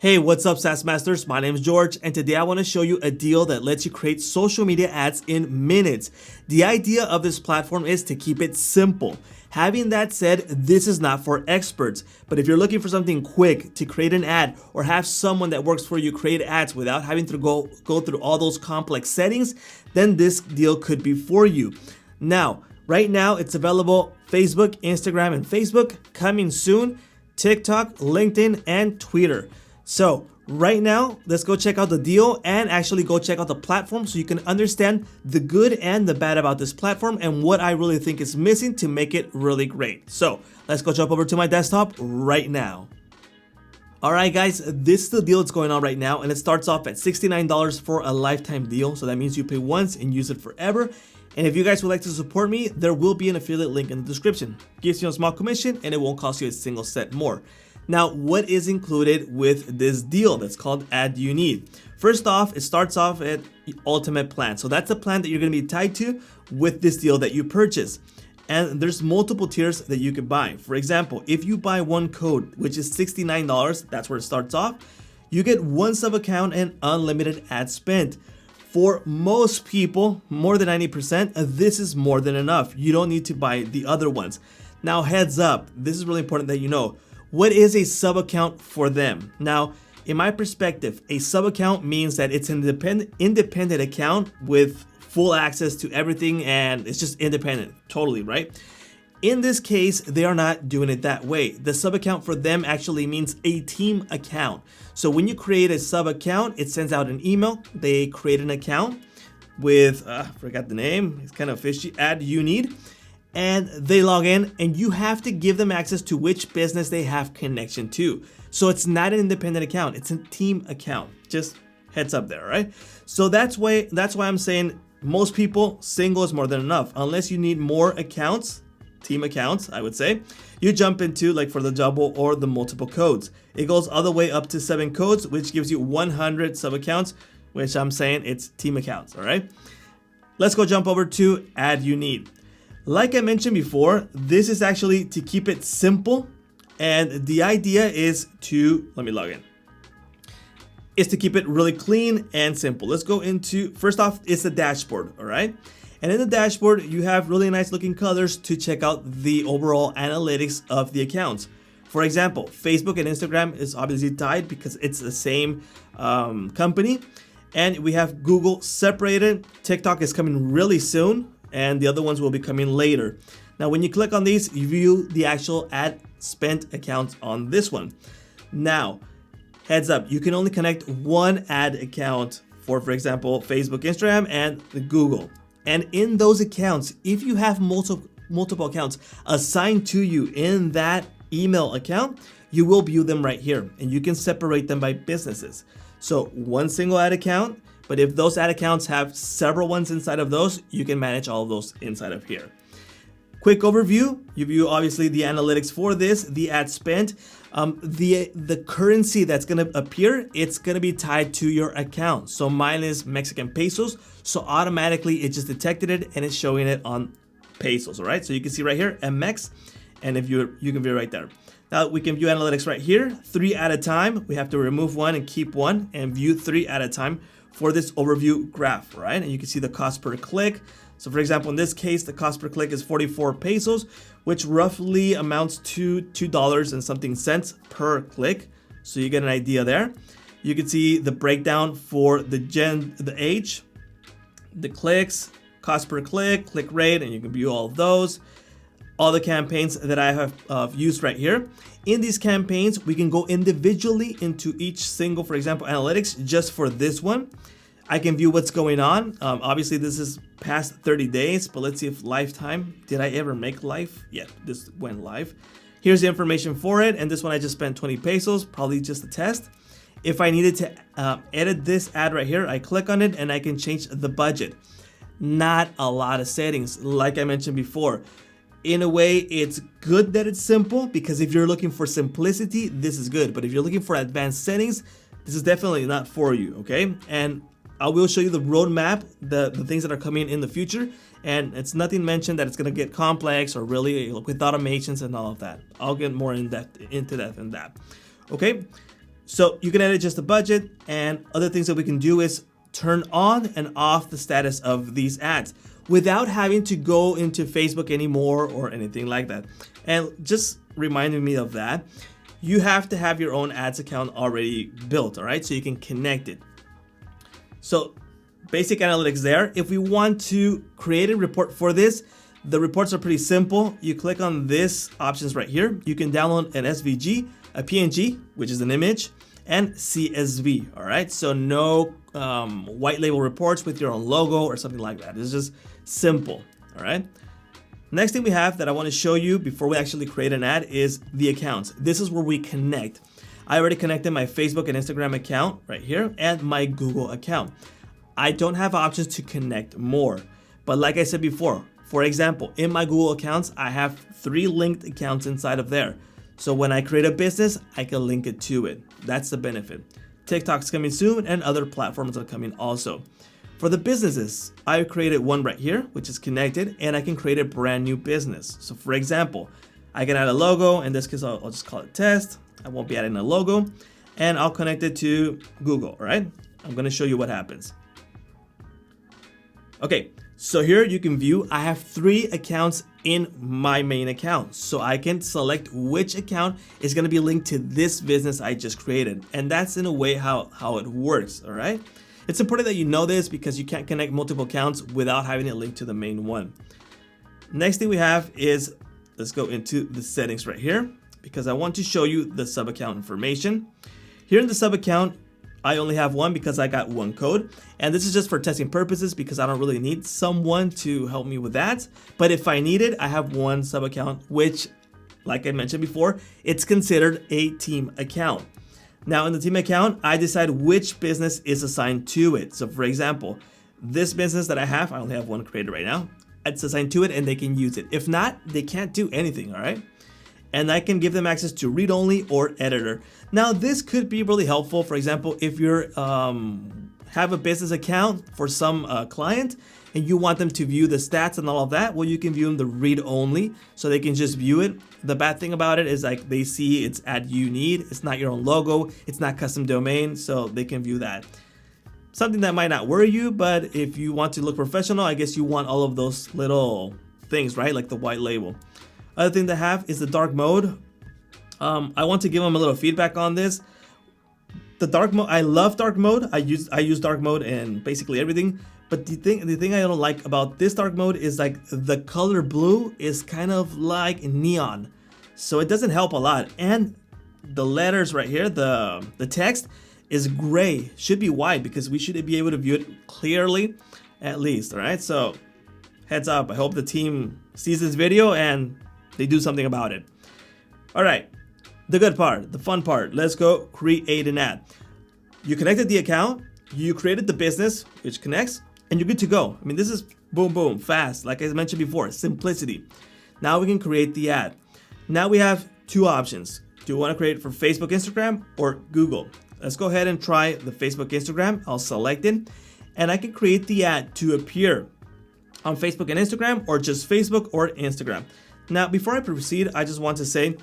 Hey, what's up, SaaS Masters? My name is George, and today I want to show you a deal that lets you create social media ads in minutes. The idea of this platform is to keep it simple. Having that said, this is not for experts, but if you're looking for something quick to create an ad or have someone that works for you create ads without having to go through all those complex settings, then this deal could be for you. Now, right now it's available Facebook, Instagram, and Facebook. Coming soon, TikTok, LinkedIn, and Twitter. So right now, let's go check out the deal and actually go check out the platform so you can understand the good and the bad about this platform and what I really think is missing to make it really great. So let's go jump over to my desktop right now. All right, guys, this is the deal that's going on right now, and it starts off at $69 for a lifetime deal. So that means you pay once and use it forever. And if you guys would like to support me, there will be an affiliate link in the description. Gives you a small commission and it won't cost you a single cent more. Now, what is included with this deal that's called AdYouNeed? First off, it starts off at the ultimate plan. So that's the plan that you're going to be tied to with this deal that you purchase. And there's multiple tiers that you can buy. For example, if you buy one code, which is $69, that's where it starts off, you get one sub account and unlimited ad spend. For most people, more than 90%, this is more than enough. You don't need to buy the other ones. Now, heads up, this is really important that you know. What is a sub account for them? Now, in my perspective, a sub account means that it's an independent account with full access to everything, and it's just independent, totally, right? In this case, they are not doing it that way. The sub account for them actually means a team account. So when you create a sub account, it sends out an email. They create an account with, forgot the name, it's kind of fishy, AdYouNeed. And they log in, and you have to give them access to which business they have connection to. So it's not an independent account, it's a team account. Just heads up there, right? So that's why I'm saying most people, single is more than enough. Unless you need more accounts, team accounts, I would say, you jump into like for the double or the multiple codes. It goes all the way up to 7 codes, which gives you 100 sub accounts, which I'm saying it's team accounts, all right? Let's go jump over to AdYouNeed. Like I mentioned before, this is actually to keep it simple, and the idea is to, let me log in, is to keep it really clean and simple. Let's go into, first off, it's the dashboard, all right? And in the dashboard, you have really nice looking colors to check out the overall analytics of the accounts. For example, Facebook and Instagram is obviously tied because it's the same company. And we have Google separated. TikTok is coming really soon, and the other ones will be coming later. Now, when you click on these, you view the actual ad spent accounts on this one. Now, heads up, you can only connect one ad account for example, Facebook, Instagram, and Google. And in those accounts, if you have multiple accounts assigned to you in that email account, you will view them right here, and you can separate them by businesses. So one single ad account, but if those ad accounts have several ones inside of those, you can manage all of those inside of here. Quick overview, you view obviously the analytics for this, the ad spent, the currency that's gonna appear, it's gonna be tied to your account. So mine is Mexican pesos, so automatically it just detected it and it's showing it on pesos, all right? So you can see right here, MX, and if you can view right there. Now we can view analytics right here, 3 at a time. We have to remove one and keep one and view 3 at a time for this overview graph, right? And you can see the cost per click. So for example, in this case, the cost per click is 44 pesos, which roughly amounts to $2 and something cents per click. So you get an idea there. You can see the breakdown for the age, the clicks, cost per click, click rate, and you can view all of those. All the campaigns that I have used right here. In these campaigns, we can go individually into each single, for example, analytics just for this one. I can view what's going on. Obviously, this is past 30 days, but let's see if lifetime. Did I ever make live? Yeah, this went live. Here's the information for it, and this one I just spent 20 pesos, probably just a test. If I needed to edit this ad right here, I click on it and I can change the budget. Not a lot of settings, like I mentioned before. In a way, it's good that it's simple because if you're looking for simplicity, this is good. But if you're looking for advanced settings, this is definitely not for you, okay? And I will show you the roadmap, the things that are coming in the future. And it's nothing mentioned that it's gonna get complex or really with automations and all of that. I'll get more into that and that, okay? So you can edit just the budget, and other things that we can do is turn on and off the status of these ads without having to go into Facebook anymore or anything like that. And just reminding me of that, you have to have your own ads account already built, all right? So you can connect it. So basic analytics there. If we want to create a report for this, the reports are pretty simple. You click on this options right here. You can download an SVG, a PNG, which is an image, and CSV, all right? So no white label reports with your own logo or something like that. It's just simple, all right? Next thing we have that I want to show you before we actually create an ad is the accounts. This is where we connect. I already connected my Facebook and Instagram account right here and my Google account. I don't have options to connect more, but like I said before, for example, in my Google accounts, I have 3 linked accounts inside of there. So when I create a business, I can link it to it. That's the benefit. TikTok's coming soon and other platforms are coming also. For the businesses, I created one right here, which is connected, and I can create a brand new business. So for example, I can add a logo. In this case, I'll just call it test. I won't be adding a logo, and I'll connect it to Google, all right? I'm gonna show you what happens. Okay, so here you can view, I have 3 accounts in my main account. So I can select which account is gonna be linked to this business I just created. And that's in a way how it works, all right? It's important that you know this because you can't connect multiple accounts without having it linked to the main one. Next thing we have is, let's go into the settings right here because I want to show you the sub account information. Here in the sub account, I only have one because I got one code, and this is just for testing purposes because I don't really need someone to help me with that. But if I need it, I have one sub account, which, like I mentioned before, it's considered a team account. Now in the team account, I decide which business is assigned to it. So for example, this business that I only have one created right now, it's assigned to it and they can use it. If not, they can't do anything, all right? And I can give them access to read-only or editor. Now this could be really helpful. For example, if you're have a business account for some client and you want them to view the stats and all of that, well, you can view them the read-only so they can just view it. The bad thing about it is like they see it's AdYouNeed. It's not your own logo. It's not custom domain, so they can view that. Something that might not worry you, but if you want to look professional, I guess you want all of those little things, right? Like the white label. Other thing to have is the dark mode. I want to give them a little feedback on this. The dark mode, I love dark mode. I use dark mode in basically everything. But the thing I don't like about this dark mode is like the color blue is kind of like neon, so it doesn't help a lot. And the letters right here, the text is gray, should be white because we should be able to view it clearly, at least. All right, so heads up. I hope the team sees this video and they do something about it. All right, the good part, the fun part. Let's go create an ad. You connected the account, you created the business, which connects, and you're good to go. I mean, this is boom, boom, fast. Like I mentioned before, simplicity. Now we can create the ad. Now we have 2 options. Do you want to create it for Facebook, Instagram, or Google? Let's go ahead and try the Facebook, Instagram. I'll select it, and I can create the ad to appear on Facebook and Instagram, or just Facebook or Instagram. Now, before I proceed, I just want to say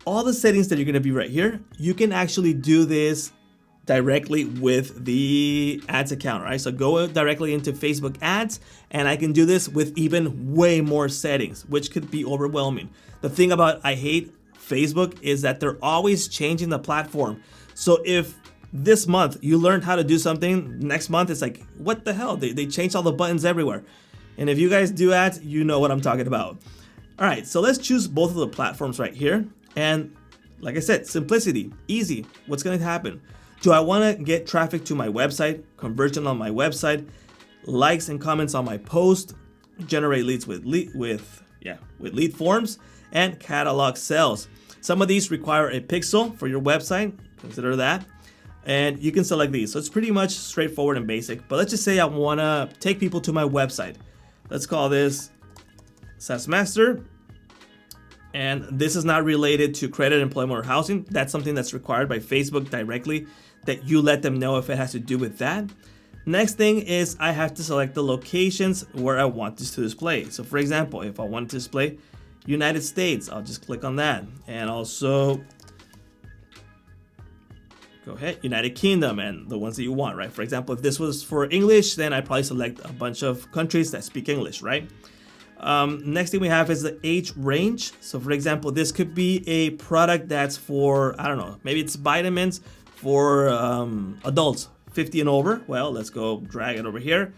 all the settings that you're going to be right here, you can actually do this directly with the ads account, right? So go directly into Facebook ads, and I can do this with even way more settings, which could be overwhelming. The thing about I hate Facebook is that they're always changing the platform. So if this month you learned how to do something, next month it's like, what the hell? They changed all the buttons everywhere. And if you guys do ads, you know what I'm talking about. All right, so let's choose both of the platforms right here. And like I said, simplicity, easy. What's gonna happen? Do I want to get traffic to my website, conversion on my website, likes and comments on my post, generate leads with lead forms, and catalog sales? Some of these require a pixel for your website. Consider that. And you can select these. So it's pretty much straightforward and basic. But let's just say I want to take people to my website. Let's call this SaaS Master. And this is not related to credit, employment, or housing. That's something that's required by Facebook directly, that you let them know if it has to do with that. Next thing is I have to select the locations where I want this to display. So for example, if I want to display United States, I'll just click on that. And also go ahead, United Kingdom, and the ones that you want, right? For example, if this was for English, then I probably select a bunch of countries that speak English, right? Next thing we have is the age range. So for example, this could be a product that's for, I don't know, maybe it's vitamins for adults 50 and over. Well, let's go drag it over here.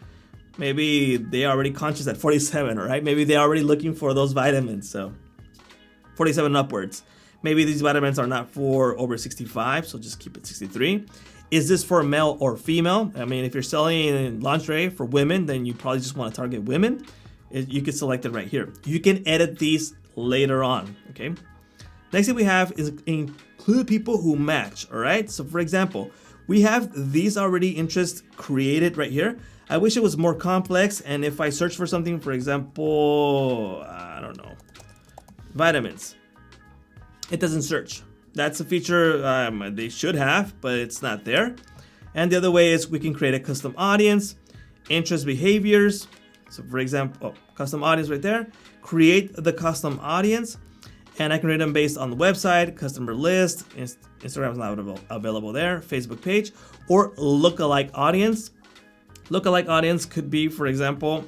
Maybe they are already conscious at 47, right? Maybe they're already looking for those vitamins. So 47 upwards. Maybe these vitamins are not for over 65, so just keep it 63. Is this for male or female? I mean, if you're selling lingerie for women, then you probably just want to target women. You can select it right here. You can edit these later on, okay? Next thing we have is include people who match, all right? So for example, we have these already interests created right here. I wish it was more complex, and if I search for something, for example, I don't know, vitamins, it doesn't search. That's a feature they should have, but it's not there. And the other way is we can create a custom audience, interest behaviors. So for example, custom audience right there, create the custom audience, and I can rate them based on the website, customer list, Instagram is not available there, Facebook page, or lookalike audience. Lookalike audience could be, for example,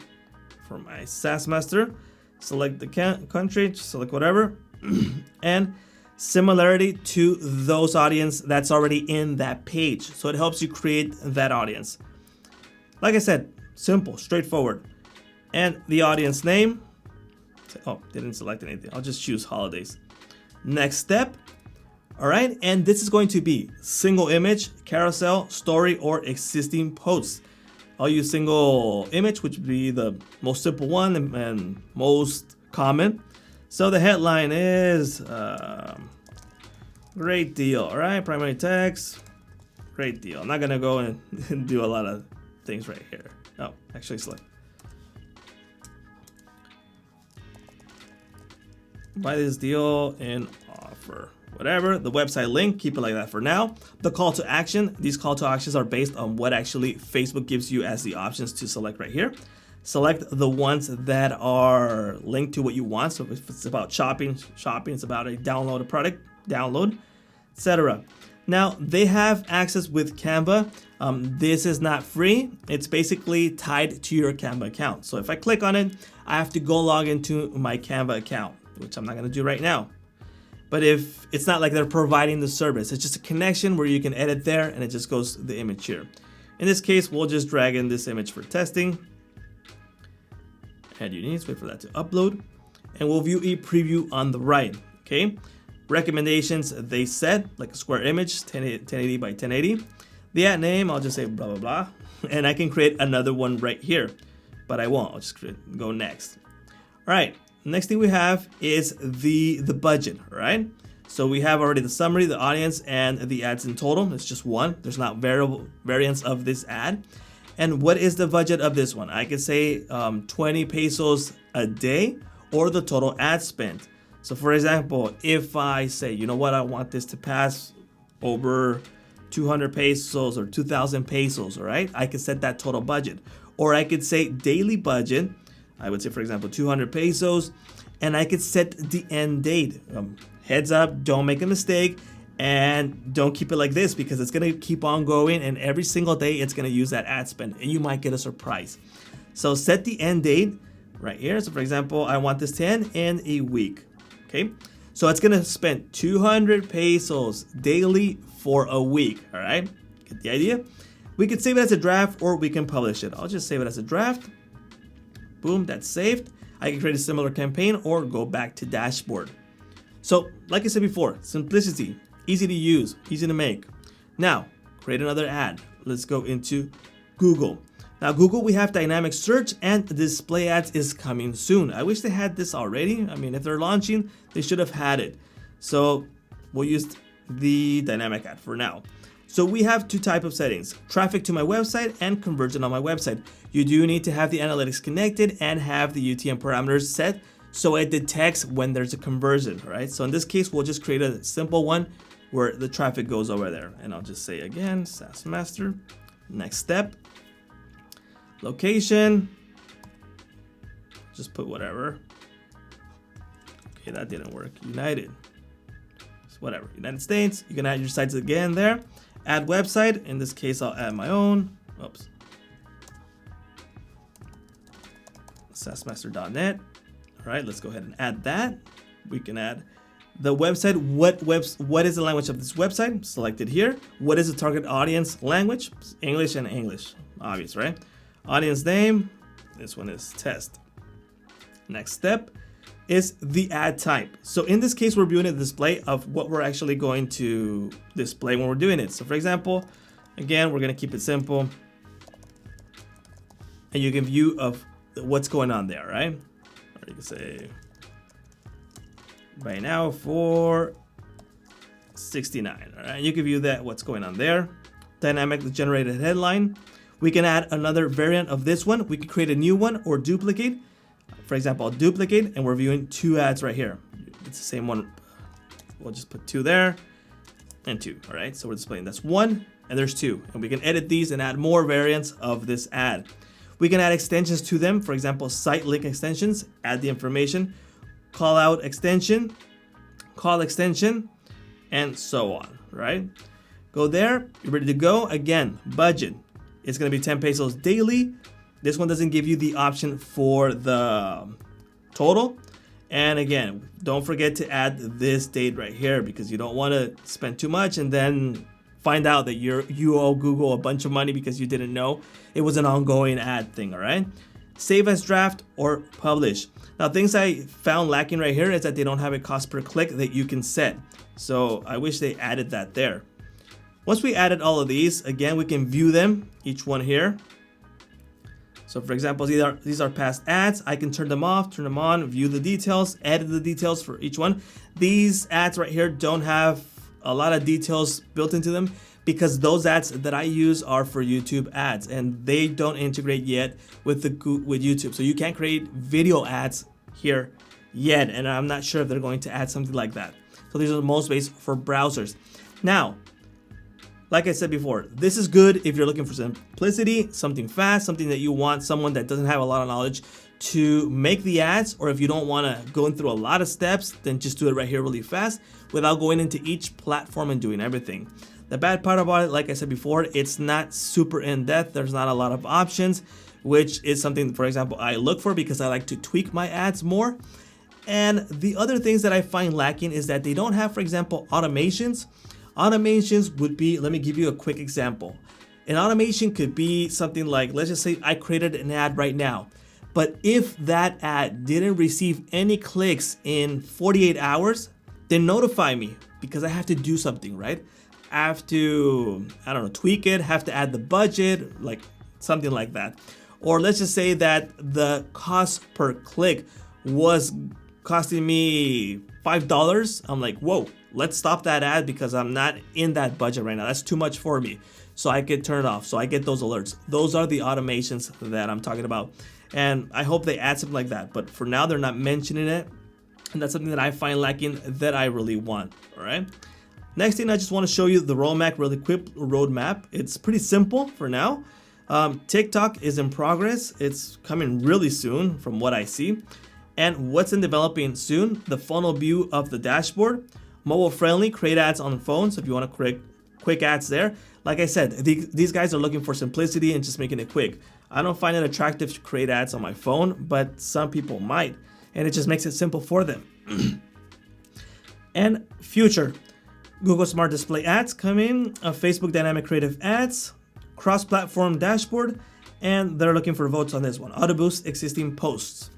for my SaaS master, select the country, select whatever, and similarity to those audience that's already in that page. So it helps you create that audience. Like I said, simple, straightforward. And the audience name, oh, didn't select anything. I'll just choose holidays. Next step. All right, and this is going to be single image, carousel, story, or existing posts. I'll use single image, which would be the most simple one and most common. So the headline is great deal. All right, primary text, great deal. I'm not gonna go and do a lot of things right here. Oh, actually select. Buy this deal in offer. Whatever, the website link, keep it like that for now. The call to action, these call to actions are based on what actually Facebook gives you as the options to select right here. Select the ones that are linked to what you want. So if it's about shopping, it's about a download a product, download, etc. Now they have access with Canva. This is not free. It's basically tied to your Canva account. So if I click on it, I have to go log into my Canva account, which I'm not gonna do right now. But if it's not like they're providing the service, it's just a connection where you can edit there and it just goes to the image here. In this case, we'll just drag in this image for testing. AdYouNeed, wait for that to upload. And we'll view a preview on the right, okay? Recommendations they set, like a square image, 1080 by 1080. The ad name, I'll just say blah, blah, blah. And I can create another one right here, but I won't, I'll just go next. All right. Next thing we have is the budget, all right? So we have already the summary, the audience, and the ads in total. It's just one. There's not variants of this ad. And what is the budget of this one? I could say 20 pesos a day or the total ad spend. So for example, if I say, you know what, I want this to pass over 200 pesos or 2,000 pesos, all right? I could set that total budget. Or I could say daily budget. I would say, for example, 200 pesos, and I could set the end date. Heads up, don't make a mistake, and don't keep it like this because it's gonna keep on going, and every single day it's gonna use that ad spend, and you might get a surprise. So set the end date right here. So for example, I want this to end in a week, okay? So it's gonna spend 200 pesos daily for a week, all right? Get the idea? We could save it as a draft or we can publish it. I'll just save it as a draft. Boom, that's saved. I can create a similar campaign or go back to dashboard. So, like I said before, simplicity, easy to use, easy to make. Now, create another ad. Let's go into Google. Now, Google, we have dynamic search and display ads is coming soon. I wish they had this already. I mean, if they're launching, they should have had it. So, we'll use the dynamic ad for now. So we have two types of settings, traffic to my website and conversion on my website. You do need to have the analytics connected and have the UTM parameters set so it detects when there's a conversion, all right? So in this case, we'll just create a simple one where the traffic goes over there. And I'll just say again, SaaS Master, next step, location, just put whatever. Okay, that didn't work, United. Whatever, United States, you can add your sites again there. Add website. In this case, I'll add my own. Oops. SaaSmaster.net. All right, let's go ahead and add that. We can add the website. What is the language of this website? Select it here. What is the target audience language? English and English. Obvious, right? Audience name. This one is test. Next step is the ad type. So in this case, we're viewing a display of what we're actually going to display when we're doing it. So for example, again, we're going to keep it simple. And you can view of what's going on there, right? Or you can say right now for 69. All right, you can view that what's going on there. Dynamically generated headline. We can add another variant of this one. We can create a new one or duplicate. For example, I'll duplicate and we're viewing two ads right here. It's the same one. We'll just put two there and two. All right, so we're displaying that's one and there's two. And we can edit these and add more variants of this ad. We can add extensions to them. For example, site link extensions, add the information, call out extension, call extension, and so on, right? Go there, you're ready to go. Again, budget. It's gonna be 10 pesos daily. This one doesn't give you the option for the total. And again, don't forget to add this date right here because you don't wanna spend too much and then find out that you owe Google a bunch of money because you didn't know it was an ongoing ad thing, all right? Save as draft or publish. Now, things I found lacking right here is that they don't have a cost per click that you can set. So I wish they added that there. Once we added all of these, again, we can view them, each one here. So for example, these are past ads. I can turn them off, turn them on, view the details, edit the details for each one. These ads right here don't have a lot of details built into them because those ads that I use are for YouTube ads and they don't integrate yet with YouTube. So you can't create video ads here yet, and I'm not sure if they're going to add something like that. So these are most based for browsers. Now, like I said before, this is good if you're looking for simplicity, something fast, something that you want someone that doesn't have a lot of knowledge to make the ads, or if you don't want to go through a lot of steps, then just do it right here really fast without going into each platform and doing everything. The bad part about it, like I said before, it's not super in-depth. There's not a lot of options, which is something, for example, I look for because I like to tweak my ads more. And the other things that I find lacking is that they don't have, for example, automations. Automations would be, let me give you a quick example. An automation could be something like, let's just say I created an ad right now, but if that ad didn't receive any clicks in 48 hours, then notify me because I have to do something, right? I have to, I don't know, tweak it, have to add the budget, like something like that. Or let's just say that the cost per click was costing me $5. I'm like, whoa, let's stop that ad because I'm not in that budget right now. That's too much for me. So I could turn it off. So I get those alerts. Those are the automations that I'm talking about. And I hope they add something like that. But for now, they're not mentioning it. And that's something that I find lacking that I really want. All right. Next thing, I just want to show you the roadmap. It's pretty simple for now. TikTok is in progress. It's coming really soon from what I see. And what's in developing soon? The funnel view of the dashboard. Mobile friendly, create ads on the phone. So if you want to create quick ads there, like I said, these guys are looking for simplicity and just making it quick. I don't find it attractive to create ads on my phone, but some people might. And it just makes it simple for them. And future. Google Smart Display Ads coming, Facebook Dynamic Creative Ads, cross-platform dashboard, and they're looking for votes on this one. Auto boost existing posts.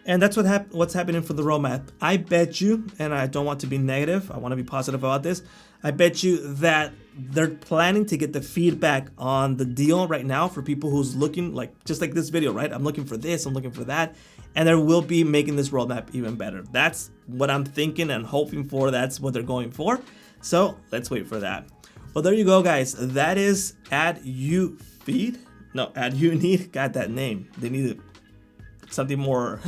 And that's what's happening for the roadmap. I bet you, and I don't want to be negative, I want to be positive about this. I bet you that they're planning to get the feedback on the deal right now for people who's looking, like just like this video, right? I'm looking for this, I'm looking for that, and they will be making this roadmap even better. That's what I'm thinking and hoping for. That's what they're going for. So let's wait for that. Well, there you go, guys. That is AdYouNeed. No, AdYouNeed. Got that name. They need something more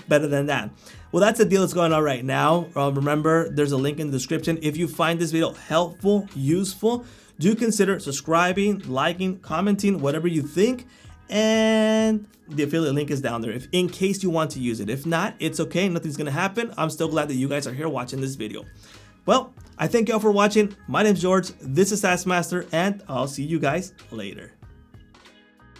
better than that. Well, that's the deal that's going on right now. Remember, there's a link in the description. If you find this video helpful, useful, do consider subscribing, liking, commenting, whatever you think. And the affiliate link is down there if in case you want to use it. If not, it's okay. Nothing's going to happen. I'm still glad that you guys are here watching this video. Well, I thank y'all for watching. My name's George, this is SaaS Master, and I'll see you guys later.